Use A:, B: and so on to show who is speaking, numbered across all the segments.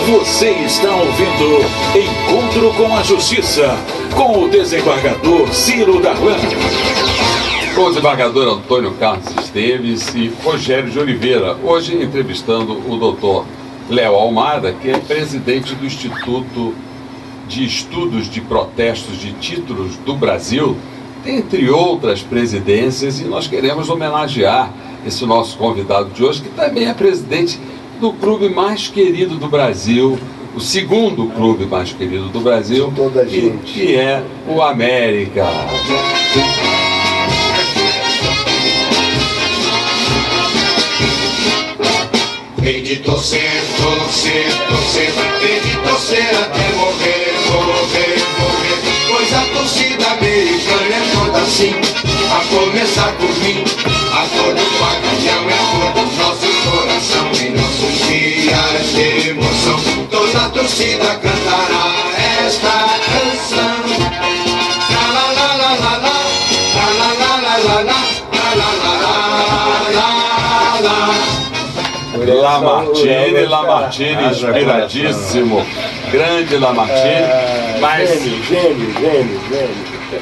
A: Você está ouvindo Encontro com a Justiça, com o desembargador Ciro Darlan.
B: Com o desembargador Antônio Carlos Esteves e Rogério de Oliveira, hoje entrevistando o doutor Léo Almada, que é presidente do Instituto de Estudos de Protestos de Títulos do Brasil, entre outras presidências, e nós queremos homenagear esse nosso convidado de hoje, que também é presidente do clube mais querido do Brasil, o segundo clube mais querido do Brasil, que é o América.
C: Vem de torcer, torcer, torcer, vem de torcer até morrer, morrer, morrer, pois a torcida americana é toda assim, a começar por mim, a cor do pavilhão é a cor do nosso coração, em nossos dias de emoção, toda a torcida cantará esta canção. La la la la la la, la la la la la la, la la la la la.
B: Lamartine, inspiradíssimo, grande Lamartine, mas...
D: Gênio.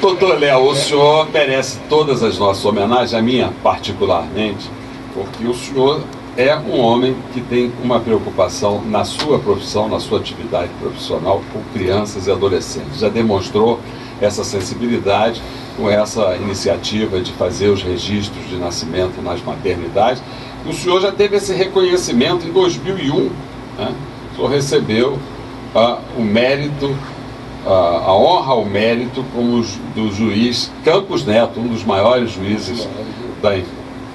B: Doutor Léo, o senhor merece todas as nossas homenagens, a minha particularmente, porque o senhor é um homem que tem uma preocupação na sua profissão, na sua atividade profissional com crianças e adolescentes. Já demonstrou essa sensibilidade com essa iniciativa de fazer os registros de nascimento nas maternidades. O senhor já teve esse reconhecimento em 2001, né? O senhor recebeu o mérito, a honra ao mérito como do juiz Campos Neto, um dos maiores juízes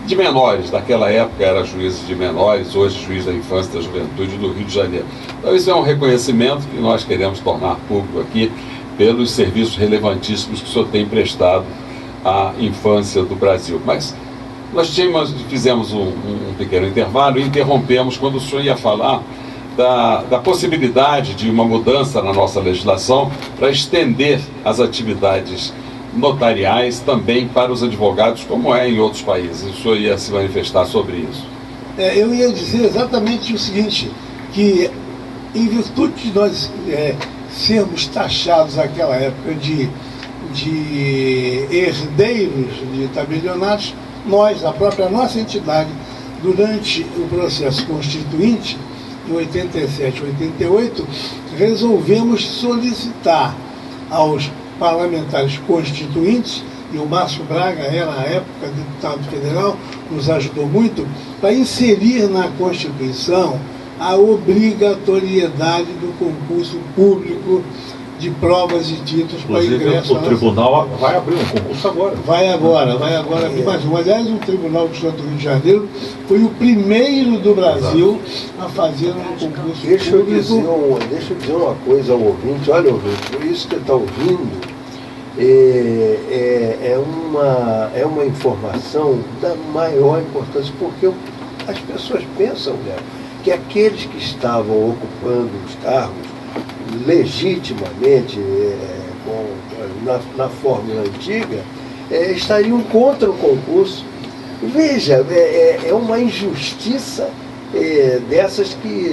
B: de menores, daquela época era juiz de menores, hoje juiz da infância e da juventude do Rio de Janeiro. Então isso é um reconhecimento que nós queremos tornar público aqui pelos serviços relevantíssimos que o senhor tem prestado à infância do Brasil. Mas nós fizemos um pequeno intervalo e interrompemos quando o senhor ia falar da possibilidade de uma mudança na nossa legislação para estender as atividades notariais também para os advogados, como é em outros países. O senhor ia se manifestar sobre isso.
D: Eu ia dizer exatamente o seguinte, que em virtude de nós sermos taxados naquela época de herdeiros de tabelionatos, nós, a própria nossa entidade, durante o processo constituinte, em 87, 88, resolvemos solicitar aos parlamentares constituintes, e o Márcio Braga era, à época, deputado federal, nos ajudou muito, para inserir na Constituição a obrigatoriedade do concurso público de provas e títulos para ingresso.
E: O tribunal vai abrir um concurso agora.
D: Vai agora abrir mais um. Aliás, o Tribunal do Estado do Rio de Janeiro foi o primeiro do Brasil a fazer um concurso público.
F: Deixa eu dizer uma coisa ao ouvinte. Olha, ouvinte, isso que está ouvindo é uma informação da maior importância, porque as pessoas pensam, né, que aqueles que estavam ocupando os cargos legitimamente, na fórmula antiga, estariam contra o concurso. Veja, é uma injustiça dessas que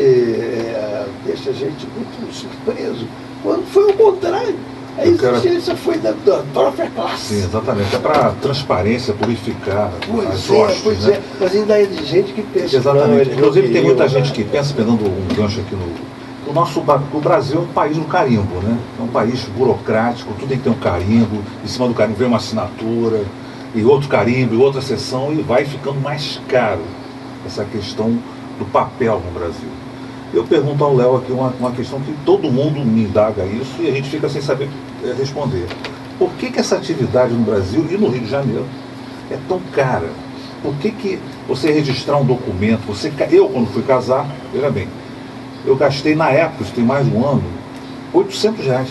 F: deixa a gente muito surpreso, quando foi o contrário. A exigência foi da própria classe.
E: Sim, exatamente. É para transparência, purificar as hostes.
F: Pois é, mas ainda há gente que pensa.
E: Exatamente. Inclusive tem muita gente que pensa, pegando um gancho aqui o Brasil é um país do carimbo, né? É um país burocrático, tudo tem que ter um carimbo, em cima do carimbo vem uma assinatura, e outro carimbo, e outra seção, e vai ficando mais caro essa questão do papel no Brasil. Eu pergunto ao Léo aqui uma questão que todo mundo me indaga isso e a gente fica sem saber responder. Por que essa atividade no Brasil e no Rio de Janeiro é tão cara? Por que você registrar um documento, eu quando fui casar, veja bem, eu gastei na época, isso tem mais de um ano, R$800.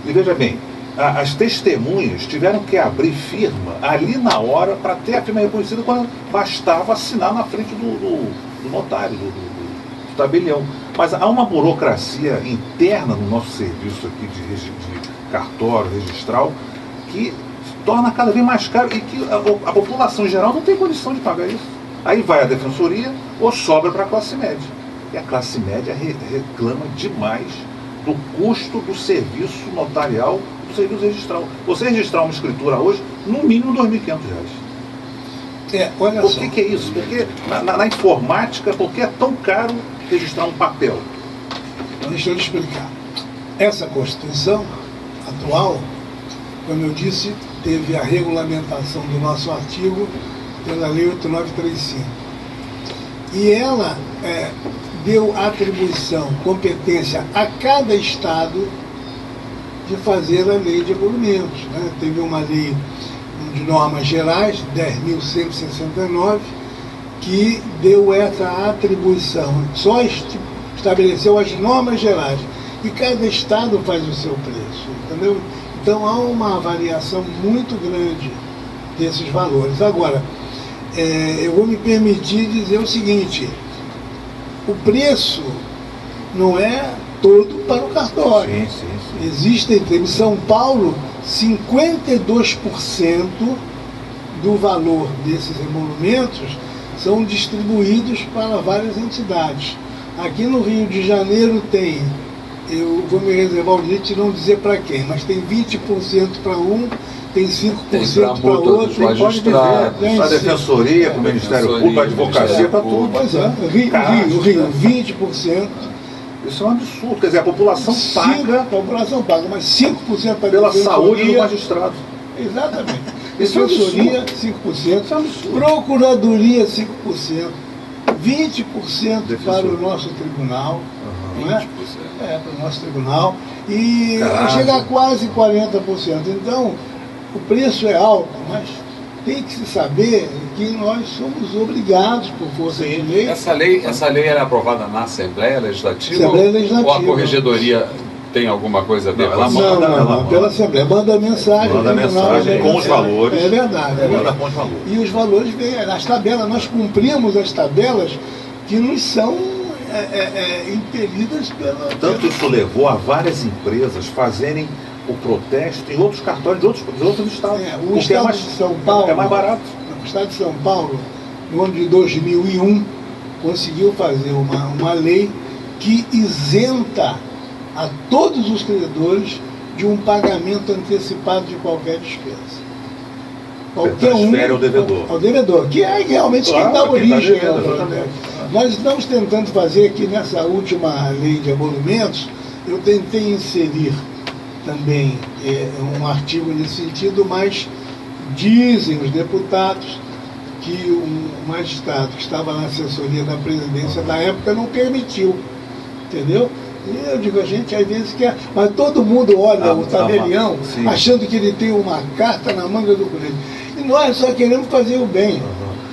E: E veja bem, as testemunhas tiveram que abrir firma ali na hora para ter a firma reconhecida quando bastava assinar na frente do notário, do tabelião. Mas há uma burocracia interna no nosso serviço aqui de cartório, registral, que torna cada vez mais caro e que a população em geral não tem condição de pagar isso. Aí vai a defensoria ou sobra para a classe média. E a classe média reclama demais do custo do serviço notarial, do serviço registral. Você registrar uma escritura hoje, no mínimo R$ 2.500.
D: Olha
E: Por
D: só.
E: que é isso? Porque na informática, por que é tão caro registrar um papel?
D: Deixa eu lhe explicar. Essa Constituição atual, como eu disse, teve a regulamentação do nosso artigo pela Lei 8935. E ela deu atribuição, competência a cada Estado de fazer a lei de emolumentos. Né? Teve uma lei de normas gerais, 10.169, que deu essa atribuição, só estabeleceu as normas gerais, e cada Estado faz o seu preço, entendeu? Então há uma variação muito grande desses valores. Agora, eu vou me permitir dizer o seguinte: o preço não é todo para o cartório.
E: Sim.
D: Existem, em São Paulo, 52% do valor desses emolumentos são distribuídos para várias entidades. Aqui no Rio de Janeiro tem, eu vou me reservar o direito de não dizer para quem, mas tem 20% para um, tem 5% para outro, tem pode dizer,
E: a defensoria, o Ministério Público, a advocacia, para tudo.
D: Pois é, Rio, 20%.
E: Isso é um absurdo, quer dizer, a população paga,
D: mas 5% para
E: pela saúde do magistrado.
D: Exatamente.
E: Isso é um
D: Defensoria, 5%, Procuradoria, 5%, 20% para o nosso tribunal, não é? Para o nosso tribunal, e chega a quase 40%. Então, o preço é alto, mas tem que se saber que nós somos obrigados, por força de lei.
B: Essa lei era aprovada na Assembleia Legislativa?
D: Assembleia Legislativa.
B: Ou a Corregedoria tem alguma coisa a ver com isso?
D: Não, pela Assembleia. Manda mensagem.
E: Manda mensagem com os valores.
D: É verdade.
E: Manda com os valores.
D: E os valores vêm, as tabelas, nós cumprimos as tabelas que nos são impelidas pela...
E: Tanto isso levou a várias empresas fazerem o protesto em outros cartórios de outros estados.
D: O estado de São Paulo...
E: É mais barato.
D: O estado de São Paulo, no ano de 2001, conseguiu fazer uma lei que isenta a todos os credores de um pagamento antecipado de qualquer despesa. Qualquer
E: transfere ao devedor.
D: Ao devedor, que é realmente quem dá origem. Nós estamos tentando fazer aqui nessa última lei de emolumentos, eu tentei inserir também um artigo nesse sentido, mas dizem os deputados que o magistrado que estava na assessoria da presidência da época não permitiu, entendeu? E eu digo, a gente às vezes quer, mas todo mundo olha o tabelião achando que ele tem uma carta na manga do coelho. E nós só queremos fazer o bem,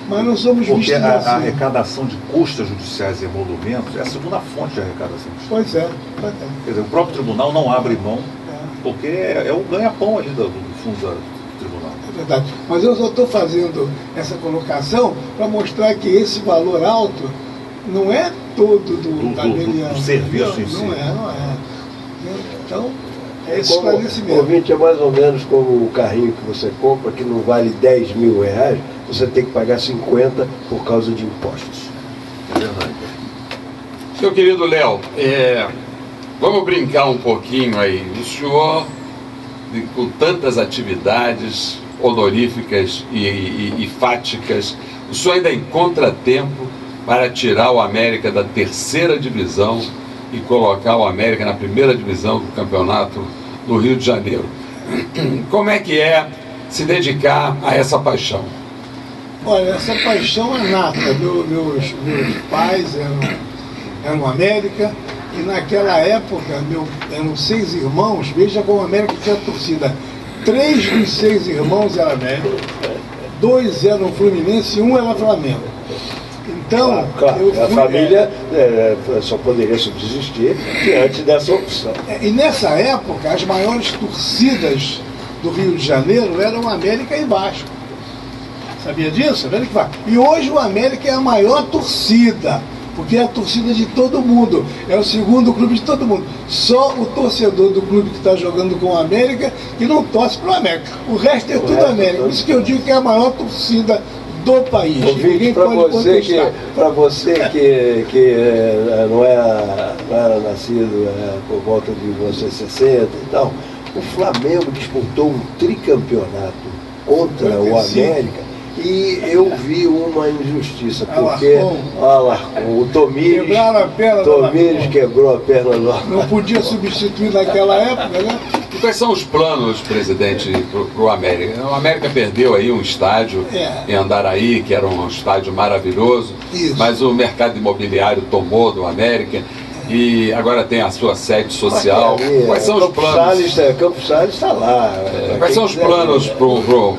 D: mas não somos vistos assim.
E: Porque a arrecadação de custas judiciais e emolumentos é a segunda fonte de arrecadação.
D: Pois é.
E: Quer dizer, o próprio tribunal não abre mão, porque é o ganha-pão ali do fundo do tribunal.
D: É verdade. Mas eu só estou fazendo essa colocação para mostrar que esse valor alto não é todo do tabelião.
E: Do serviço em si.
D: Não é. Então, é esse esclarecimento.
F: O ouvinte é mais ou menos como o carrinho que você compra, que não vale 10 mil reais, você tem que pagar 50 por causa de impostos.
E: É verdade.
B: Meu querido Léo, vamos brincar um pouquinho aí. O senhor, com tantas atividades honoríficas e fáticas, o senhor ainda encontra tempo para tirar o América da 3ª divisão e colocar o América na 1ª divisão do campeonato do Rio de Janeiro. Como é que é se dedicar a essa paixão?
D: Olha, essa paixão é nata. Meus pais eram América, e naquela época eram 6 irmãos. Veja como a América tinha torcida. 3 dos 6 irmãos eram América, 2 eram Fluminense e 1 era Flamengo. Então,
F: a família só poderia subsistir diante dessa opção.
D: E nessa época, as maiores torcidas do Rio de Janeiro eram América e Vasco. Sabia disso? E hoje o América é a maior torcida, porque é a torcida de todo mundo, é o 2º clube de todo mundo. Só o torcedor do clube que está jogando com o América que não torce para o América. O resto é tudo América. Por isso que eu digo que é a maior torcida do país.
F: Ouvinte, para você que não era nascido por volta de 1960 e tal, o Flamengo disputou um tricampeonato contra o América. E eu vi uma injustiça, porque o Tomires quebrou a perna do Alarcón.
D: Não podia substituir naquela época, né?
B: E quais são os planos, presidente, para o América? O América perdeu aí um estádio em Andaraí, que era um estádio maravilhoso, mas o mercado imobiliário tomou do América. E agora tem a sua sede social. Quais são os planos?
F: Campos Salles está lá.
B: Quais são os planos para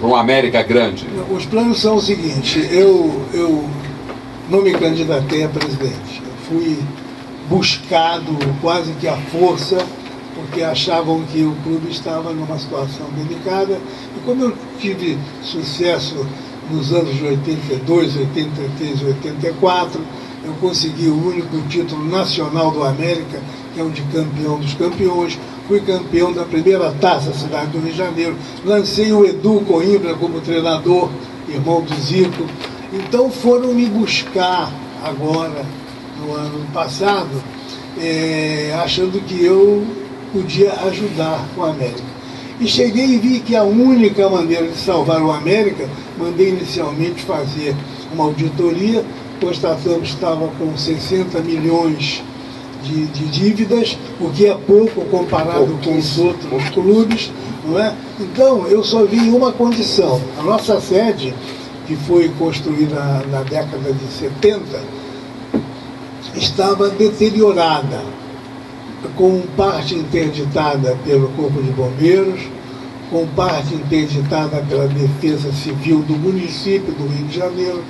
B: um América grande?
D: Os planos são o seguinte: eu não me candidatei a presidente. Eu fui buscado quase que à força, porque achavam que o clube estava numa situação delicada. E como eu tive sucesso nos anos de 82, 83 e 84, eu consegui o único título nacional do América, que é o de campeão dos campeões. Fui campeão da primeira taça Cidade do Rio de Janeiro. Lancei o Edu Coimbra como treinador, irmão do Zico. Então foram me buscar agora, no ano passado, achando que eu podia ajudar o América. E cheguei e vi que a única maneira de salvar o América, mandei inicialmente fazer uma auditoria. Constatamos que estava com 60 milhões de dívidas, o que é pouco comparado com os outros clubes, não é? Então, eu só vi uma condição. A nossa sede, que foi construída na década de 70, estava deteriorada, com parte interditada pelo Corpo de Bombeiros, com parte interditada pela Defesa Civil do município do Rio de Janeiro,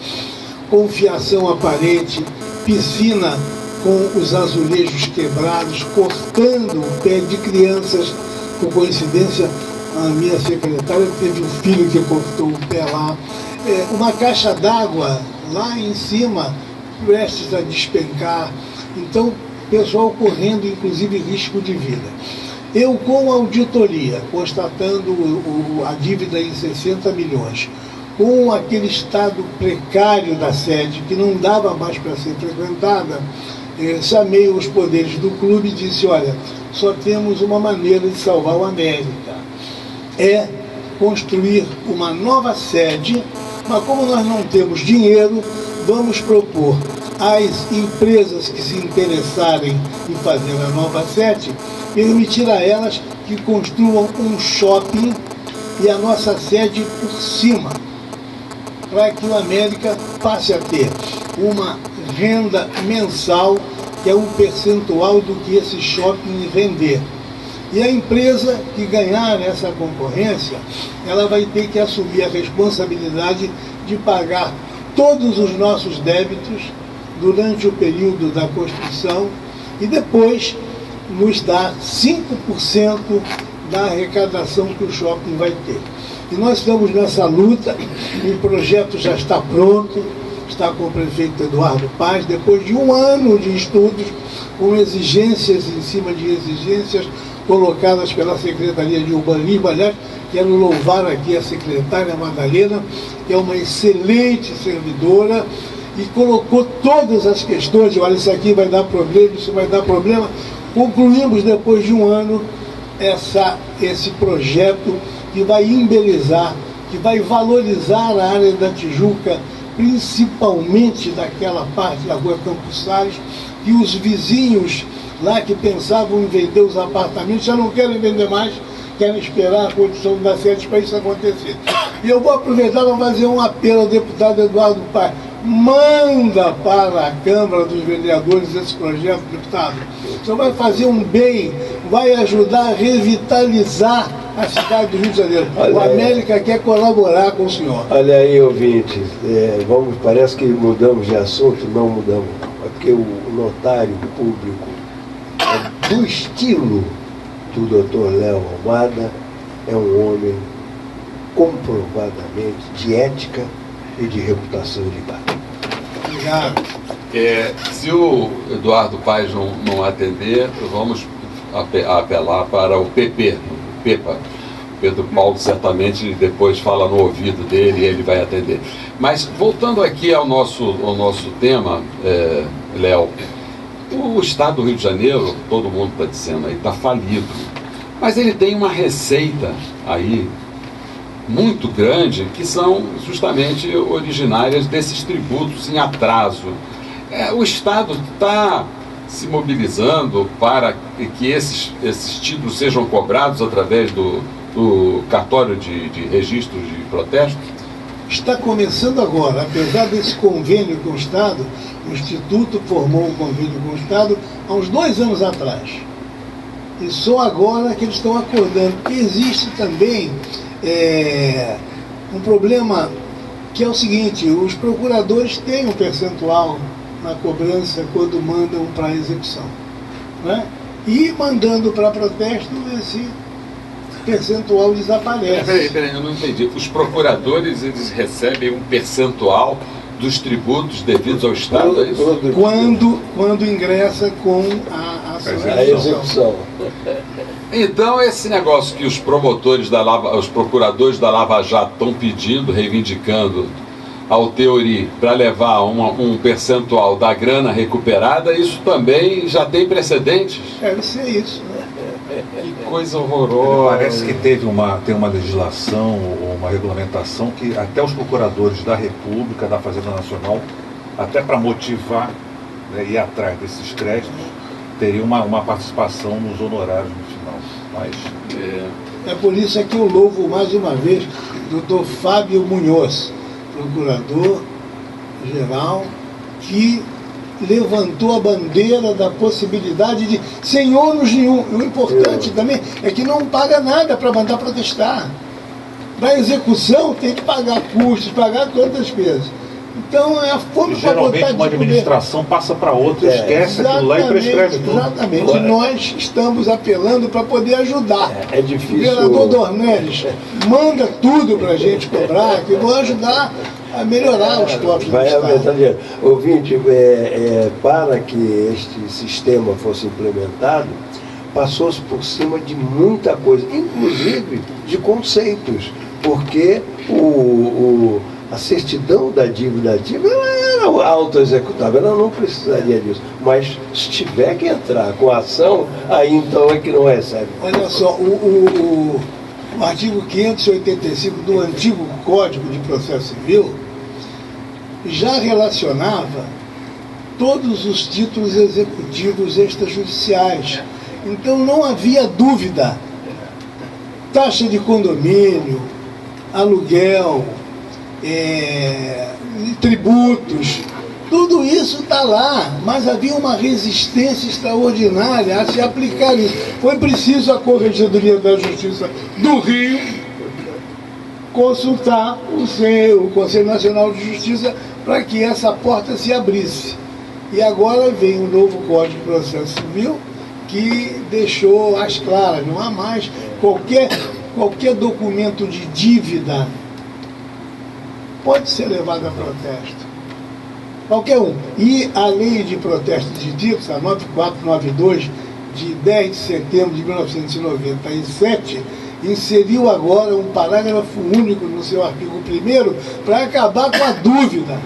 D: com fiação aparente, piscina com os azulejos quebrados, cortando o pé de crianças. Por coincidência, a minha secretária teve um filho que cortou o pé lá. Uma caixa d'água lá em cima, prestes a despencar. Então, pessoal correndo, inclusive, risco de vida. Eu, com a auditoria, constatando a dívida em 60 milhões, com aquele estado precário da sede, que não dava mais para ser frequentada, chamei os poderes do clube e disse: olha, só temos uma maneira de salvar o América, é construir uma nova sede, mas como nós não temos dinheiro, vamos propor às empresas que se interessarem em fazer a nova sede, permitir a elas que construam um shopping e a nossa sede por cima, para que o América passe a ter uma renda mensal, que é um percentual do que esse shopping render. E a empresa que ganhar essa concorrência, ela vai ter que assumir a responsabilidade de pagar todos os nossos débitos durante o período da construção e depois nos dar 5% da arrecadação que o shopping vai ter. E nós estamos nessa luta, o projeto já está pronto, está com o prefeito Eduardo Paz, depois de um ano de estudos, com exigências em cima de exigências colocadas pela Secretaria de Urbanismo. Aliás, quero louvar aqui a secretária Madalena, que é uma excelente servidora, e colocou todas as questões, olha, isso aqui vai dar problema, isso vai dar problema. Concluímos, depois de um ano, esse projeto que vai embelezar, que vai valorizar a área da Tijuca, principalmente daquela parte da rua Campos Salles, que os vizinhos lá que pensavam em vender os apartamentos já não querem vender mais, querem esperar a condição da sede para isso acontecer. E eu vou aproveitar para fazer um apelo ao deputado Eduardo Paz. Manda para a Câmara dos Vereadores esse projeto, deputado. Você vai fazer um bem, vai ajudar a revitalizar a cidade do Rio de Janeiro. O América quer colaborar com o senhor.
F: Olha aí, ouvintes, parece que mudamos de assunto, não mudamos, porque o notário público do estilo do Dr. Léo Almada é um homem comprovadamente de ética e de reputação ilibada.
D: Obrigado.
B: Se o Eduardo Paz não atender, vamos apelar para o PP, o Pedro Paulo certamente depois fala no ouvido dele e ele vai atender. Mas voltando aqui ao nosso tema, Léo, o Estado do Rio de Janeiro, todo mundo está dizendo aí, está falido. Mas ele tem uma receita aí muito grande, que são justamente originárias desses tributos em atraso. O Estado está se mobilizando para que esses títulos sejam cobrados através do cartório de registro de protesto?
D: Está começando agora, apesar desse convênio com o Estado, o Instituto formou um convênio com o Estado há uns 2 anos atrás. E só agora que eles estão acordando. E existe também um problema que é o seguinte: os procuradores têm um percentual na cobrança quando mandam para execução, né? E mandando para protesto, esse percentual desaparece.
B: Peraí, eu não entendi. Os procuradores, eles recebem um percentual dos tributos devidos ao Estado? É isso?
D: Quando ingressa com a
F: execução.
B: Então, esse negócio que os procuradores da Lava Jato estão pedindo, reivindicando ao Teori para levar um percentual da grana recuperada, isso também já tem precedentes?
D: Deve ser isso, né?
B: Que coisa horrorosa.
E: Parece que tem uma legislação ou uma regulamentação que até os procuradores da República, da Fazenda Nacional, até para motivar, né, ir atrás desses créditos, teriam uma participação nos honorários no final. Mas
D: é por isso que eu louvo mais uma vez o Dr. Fábio Munhoz, procurador-geral, que levantou a bandeira da possibilidade de sem ônus nenhum. O importante também é que não paga nada para mandar protestar. Para execução tem que pagar custos, pagar todas as despesas. Então é a fome para botar de comer.
E: Geralmente uma administração passa para outra, esquece aquilo lá e prescreve tudo.
D: Exatamente. Nós estamos apelando para poder ajudar.
F: É difícil.
D: O vereador Dornelles manda tudo para a gente cobrar, que vão ajudar a melhorar os cofres do Estado.
F: Ouvinte, para que este sistema fosse implementado, passou-se por cima de muita coisa, inclusive de conceitos, porque a certidão da dívida ativa ela era autoexecutável, ela não precisaria disso. Mas se tiver que entrar com a ação, aí então é que não recebe.
D: Olha só, o artigo 585 do antigo Código de Processo Civil já relacionava todos os títulos executivos extrajudiciais. Então não havia dúvida. Taxa de condomínio, aluguel, tributos, tudo isso está lá, mas havia uma resistência extraordinária a se aplicar isso. Foi preciso a Corregedoria da Justiça do Rio consultar o Conselho Nacional de Justiça para que essa porta se abrisse. E agora vem um novo Código de Processo Civil que deixou às claras, não há mais qualquer documento de dívida pode ser levado a protesto. Qualquer um. E a lei de protesto de títulos, a 9492, de 10 de setembro de 1997, inseriu agora um parágrafo único no seu artigo 1º para acabar com a dúvida.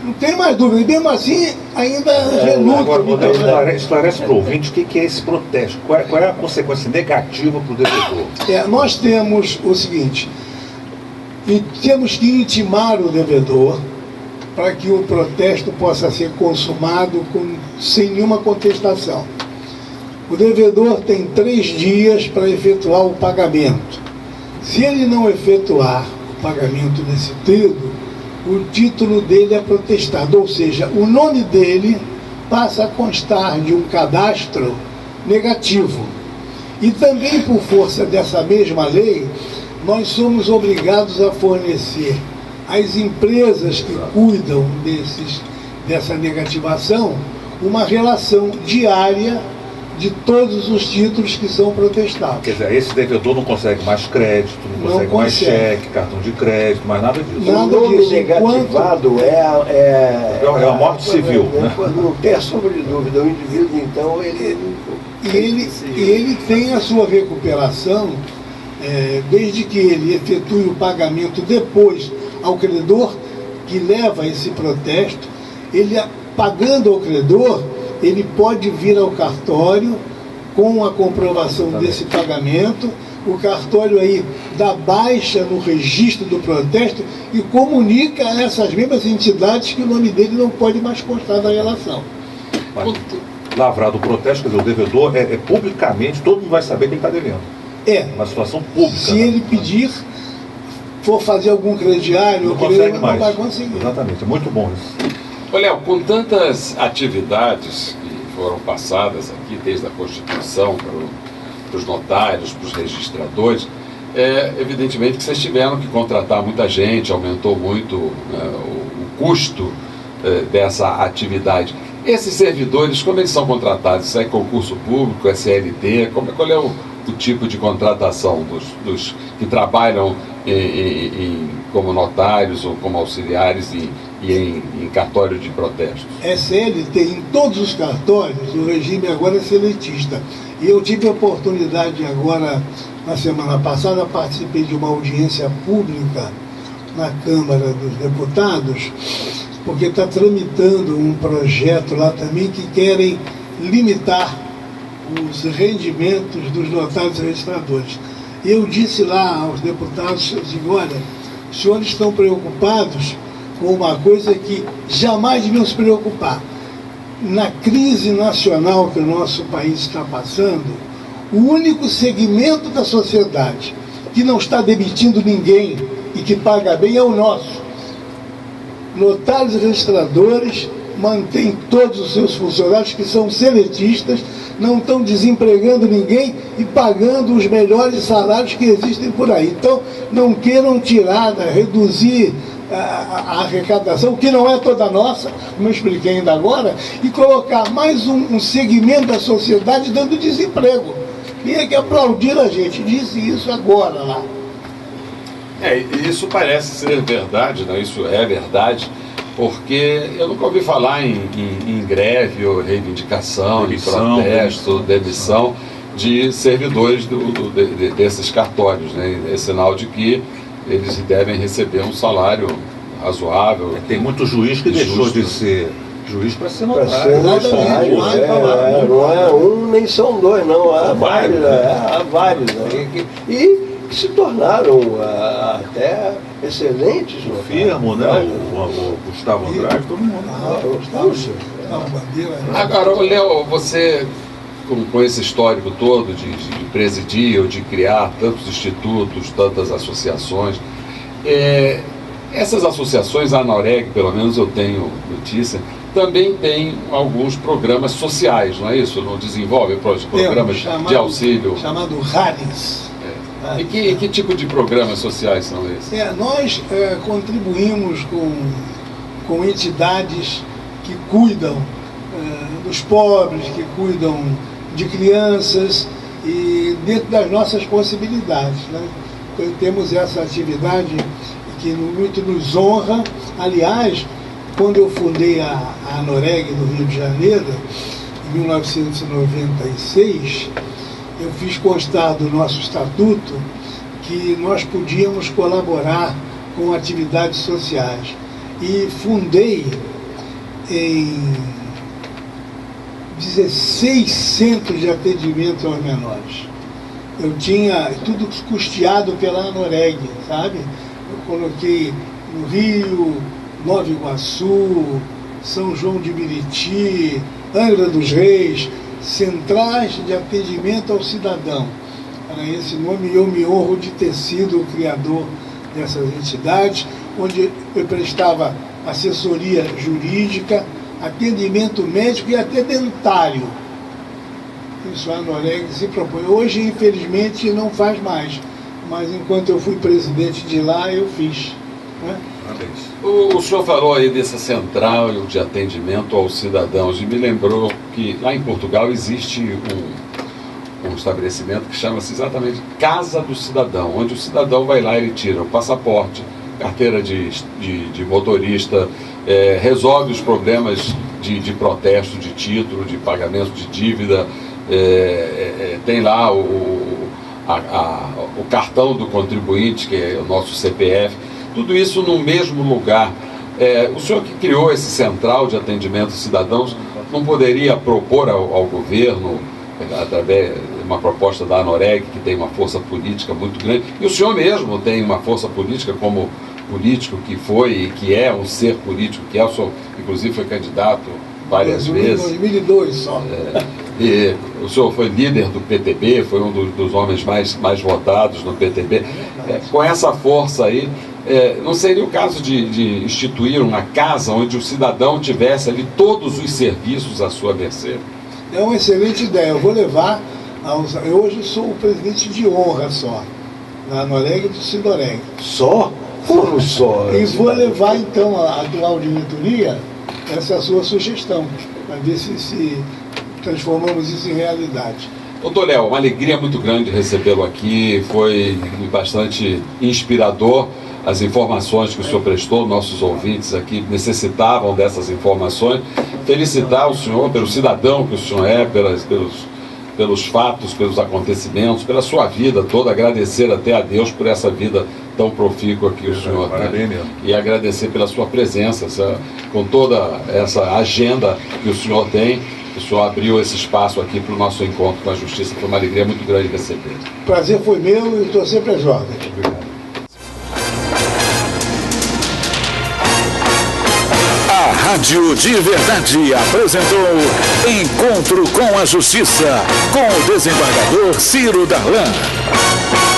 D: Não tem mais dúvida. E mesmo assim, ainda reluta.
E: Agora, esclarece para o ouvinte o que é esse protesto. Qual é a consequência negativa para o devedor?
D: Nós temos o seguinte: temos que intimar o devedor para que o protesto possa ser consumado sem nenhuma contestação. O devedor tem 3 dias para efetuar o pagamento. Se ele não efetuar o pagamento desse trido, o título dele é protestado, ou seja, o nome dele passa a constar de um cadastro negativo. E também, por força dessa mesma lei, nós somos obrigados a fornecer às empresas que cuidam dessa negativação uma relação diária de todos os títulos que são protestados.
E: Quer dizer, esse devedor não consegue mais crédito, não consegue mais cheque, cartão de crédito, mais nada disso.
F: O nome negativado é
E: a morte civil, né?
F: Não tem sombra de dúvida, o indivíduo, então, ele
D: tem a sua recuperação desde que ele efetue o pagamento depois ao credor que leva esse protesto, ele pagando ao credor, ele pode vir ao cartório com a comprovação desse pagamento, o cartório aí dá baixa no registro do protesto e comunica a essas mesmas entidades que o nome dele não pode mais constar da relação.
E: Mas, lavrado o protesto, quer dizer, o devedor publicamente, todo mundo vai saber que ele está devendo. Uma situação pública.
D: Se ele pedir, for fazer algum crediário,
E: não consegue mais.
D: Não vai conseguir.
E: Exatamente, é muito bom isso.
B: Ô, Léo, com tantas atividades que foram passadas aqui, desde a Constituição para os notários, para os registradores, evidentemente que vocês tiveram que contratar muita gente, aumentou muito o custo dessa atividade. Esses servidores, como eles são contratados? Isso é concurso público, é CLT? Qual é o tipo de contratação dos que trabalham como notários ou como auxiliares e em cartório de protesto?
D: É CLT, em todos os cartórios, o regime agora é seletista. E eu tive a oportunidade agora, na semana passada, participei de uma audiência pública na Câmara dos Deputados, porque está tramitando um projeto lá também que querem limitar os rendimentos dos notários e registradores. Eu disse lá aos deputados, eu digo, olha, os senhores estão preocupados com uma coisa que jamais deviam se preocupar. Na crise nacional que o nosso país está passando, o único segmento da sociedade que não está demitindo ninguém e que paga bem é o nosso. Notários e registradores mantêm todos os seus funcionários que são seletistas, não estão desempregando ninguém e pagando os melhores salários que existem por aí. Então, não queiram tirar, reduzir a arrecadação, que não é toda nossa, como eu expliquei ainda agora, e colocar mais um segmento da sociedade dando desemprego. Tinha que aplaudir a gente, disse isso agora lá.
B: Isso parece ser verdade, não? Isso é verdade, porque eu nunca ouvi falar em greve ou reivindicação, em protesto, demissão de servidores desses cartórios, né? É sinal de que eles devem receber um salário razoável.
E: Tem muito juiz que deixou de ser juiz para ser notário.
F: Não é um nem são dois, não. Há vários. E se tornaram até excelentes.
E: O Firmo, né? O Gustavo Andrade, todo mundo.
B: Agora, Léo, você, com esse histórico todo de presidir ou de criar tantos institutos, tantas associações, essas associações, a ANOREG, pelo menos eu tenho notícia, também tem alguns programas sociais, não é isso? Não desenvolve programas de auxílio?
D: Chamado RADES.
B: E que tipo de programas sociais são esses?
D: Nós contribuímos com entidades que cuidam dos pobres, que cuidam de crianças e dentro das nossas possibilidades, né? Então, temos essa atividade que muito nos honra. Aliás, quando eu fundei a ANOREG no Rio de Janeiro, em 1996, eu fiz constar do nosso estatuto que nós podíamos colaborar com atividades sociais. E fundei em 16 centros de atendimento aos menores. Eu tinha tudo custeado pela ANOREG, sabe? Eu coloquei no Rio, Nova Iguaçu, São João de Meriti, Angra dos Reis, Centrais de Atendimento ao Cidadão. Era esse nome, e eu me honro de ter sido o criador dessas entidades, onde eu prestava assessoria jurídica, atendimento médico e até dentário. Isso a ANOREG se propõe. Hoje, infelizmente, não faz mais, mas enquanto eu fui presidente de lá, eu fiz. Né?
B: O senhor falou aí dessa central de atendimento aos cidadãos e me lembrou que lá em Portugal existe um estabelecimento que chama-se exatamente Casa do Cidadão, onde o cidadão vai lá e ele tira o passaporte, carteira de motorista, resolve os problemas de protesto, de título, de pagamento de dívida, tem lá o cartão do contribuinte, que é o nosso CPF, tudo isso no mesmo lugar. O senhor que criou esse central de atendimento aos cidadãos não poderia propor ao governo, através de uma proposta da ANOREG, que tem uma força política muito grande, e o senhor mesmo tem uma força política como político que foi e que é um ser político, que é, o senhor inclusive foi candidato várias vezes.
D: Em 2002 só.
B: E o senhor foi líder do PTB, foi um dos homens mais votados no PTB. Com essa força aí, não seria o caso de instituir uma casa onde o cidadão tivesse ali todos os serviços à sua mercê?
D: É uma excelente ideia. Eu vou levar eu hoje sou o presidente de honra só, na ANOREG e do Sindoreg.
F: Só? Como só?
D: E vou levar então à atual diretoria essa sua sugestão, para ver se transformamos isso em realidade.
B: Doutor Léo, uma alegria muito grande recebê-lo aqui, foi bastante inspirador as informações que o senhor prestou, nossos ouvintes aqui necessitavam dessas informações. Felicitar o senhor pelo cidadão que o senhor é, pelos fatos, pelos acontecimentos, pela sua vida toda, agradecer até a Deus por essa vida tão profícua que o senhor tem. E agradecer pela sua presença, com toda essa agenda que o senhor tem. O senhor abriu esse espaço aqui para o nosso encontro com a Justiça. Foi uma alegria muito grande receber.
D: O prazer foi meu e estou sempre às ordens.
B: Obrigado.
A: A Rádio de Verdade apresentou Encontro com a Justiça, com o desembargador Ciro Darlan.